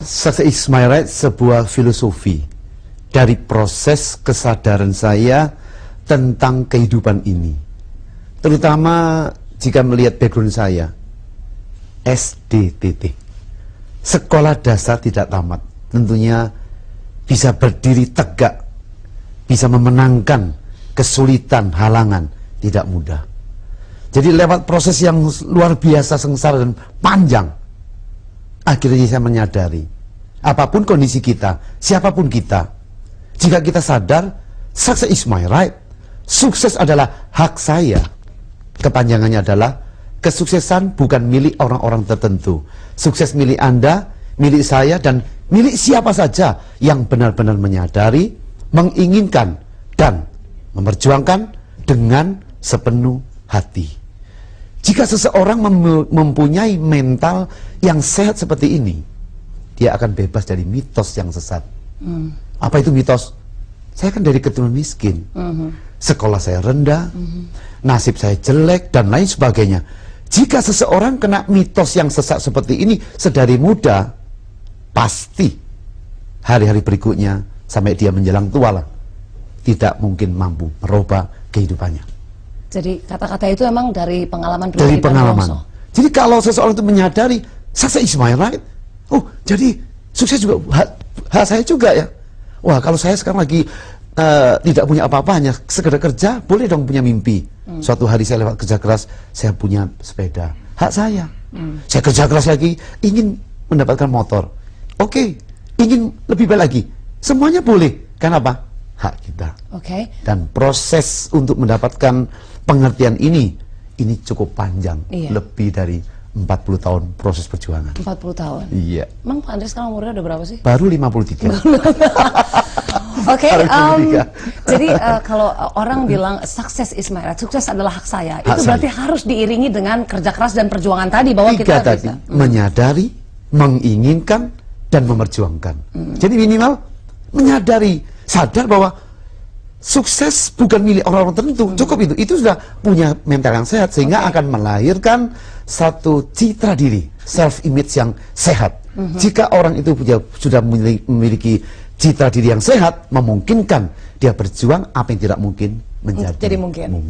Success is my right, sebuah filosofi dari proses kesadaran saya tentang kehidupan ini. Terutama jika melihat background saya, SDTT, sekolah dasar tidak tamat. Tentunya bisa berdiri tegak, bisa memenangkan kesulitan, halangan, tidak mudah. Jadi lewat proses yang luar biasa, sengsara dan panjang, akhirnya saya menyadari, apapun kondisi kita, siapapun kita, jika kita sadar, success is my right, sukses adalah hak saya. Kepanjangannya adalah, kesuksesan bukan milik orang-orang tertentu. Sukses milik Anda, milik saya, dan milik siapa saja yang benar-benar menyadari, menginginkan, dan memperjuangkan dengan sepenuh hati. Jika seseorang mempunyai mental yang sehat seperti ini, dia akan bebas dari mitos yang sesat. Apa itu mitos? Saya kan dari keturunan miskin, sekolah saya rendah, nasib saya jelek, dan lain sebagainya. Jika seseorang kena mitos yang sesat seperti ini sedari muda, pasti hari-hari berikutnya sampai dia menjelang tua lah, tidak mungkin mampu merubah kehidupannya. Jadi kata-kata itu emang dari pengalaman pribadi. Dari pengalaman. Jadi kalau seseorang itu menyadari success is my right, oh jadi sukses juga hak saya juga ya. Wah, kalau saya sekarang lagi tidak punya apa-apa, hanya sekedar kerja, boleh dong punya mimpi. Suatu hari saya lewat kerja keras, saya punya sepeda, hak saya. Saya kerja keras lagi, ingin mendapatkan motor. Oke, ingin lebih baik lagi, semuanya boleh. Kenapa? Hak kita. Dan proses untuk mendapatkan pengertian ini cukup panjang, lebih dari 40 tahun proses perjuangan. 40 tahun? Iya. Emang Pak Andre sekarang umurnya udah berapa sih? Baru 53. Jadi kalau orang bilang sukses is my right, sukses adalah hak saya, itu berarti harus diiringi dengan kerja keras dan perjuangan tadi, bahwa kita tadi, bisa menyadari, menginginkan, dan memerjuangkan. Jadi minimal menyadari, sadar bahwa sukses bukan milik orang-orang tertentu. Cukup itu sudah punya mental yang sehat, sehingga akan melahirkan satu citra diri, self image yang sehat. Jika orang itu sudah memiliki citra diri yang sehat, memungkinkan dia berjuang apa yang tidak mungkin menjadi mungkin.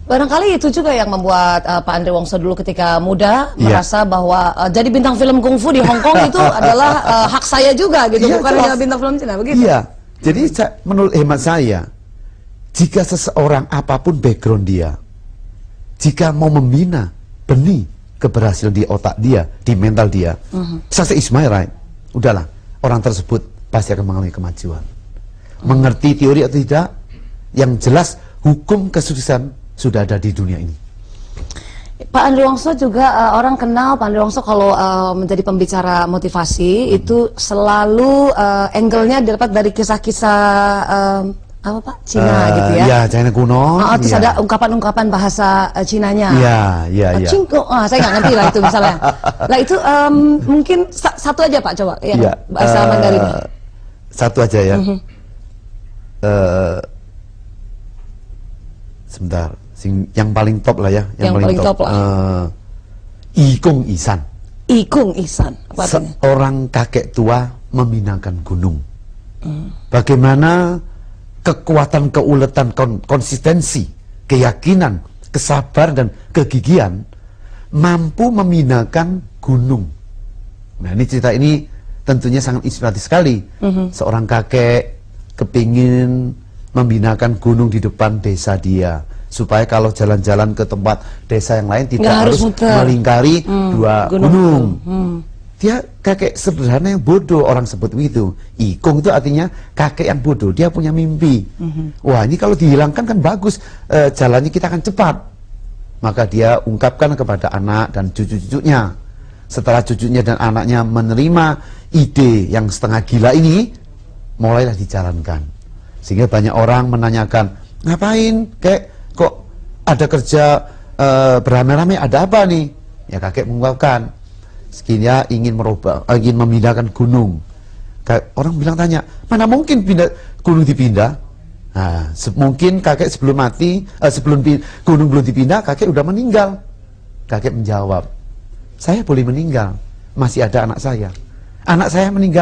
Barangkali itu juga yang membuat Pak Andre Wongso dulu ketika muda merasa bahwa jadi bintang film kungfu di Hong Kong itu adalah hak saya juga gitu, bukan hanya bintang film Cina, begitu? Iya. Jadi menurut hemat saya, jika seseorang apapun background dia, jika mau membina benih keberhasilan di otak dia, di mental dia, success is my right, udahlah, orang tersebut pasti akan mengalami kemajuan. Mengerti teori atau tidak, yang jelas hukum kesuksesan sudah ada di dunia ini. Pak Andre Wongso juga orang kenal Pak Andre Wongso kalau menjadi pembicara motivasi itu selalu angle-nya didapat dari kisah-kisah apa Pak? Cina gitu ya? Ya, China kuno. Terus ada ungkapan-ungkapan bahasa Cinanya. Iya. Cingko, saya nggak ngerti lah itu misalnya. Lah itu mungkin satu aja Pak, coba yang bahasa Mandarin. Satu aja ya. Sebentar, yang paling top lah ya. Yang paling top lah. Ikung Isan. Ikung Isan. Seorang kakek tua meminakan gunung. Bagaimana kekuatan, keuletan, konsistensi, keyakinan, kesabaran, dan kegigihan mampu meminakan gunung. Nah, ini cerita ini tentunya sangat inspiratif sekali. Seorang kakek kepingin membinakan gunung di depan desa dia, supaya kalau jalan-jalan ke tempat desa yang lain tidak harus melingkari dua gunung. Dia kakek sederhana yang bodoh, orang sebut begitu. Ikung itu artinya kakek yang bodoh, dia punya mimpi. Wah, ini kalau dihilangkan kan bagus, jalannya kita akan cepat. Maka dia ungkapkan kepada anak dan cucu-cucunya. Setelah cucunya dan anaknya menerima ide yang setengah gila ini, mulailah dijalankan. Sehingga banyak orang menanyakan, ngapain kek, kok ada kerja beramai-ramai, ada apa nih? Ya kakek mengungkapkan, dia ingin memindahkan gunung. Orang bilang tanya, mana mungkin gunung dipindah? Nah, mungkin kakek sebelum mati, sebelum gunung belum dipindah, kakek udah meninggal. Kakek menjawab, saya boleh meninggal, masih ada anak saya. Anak saya meninggal.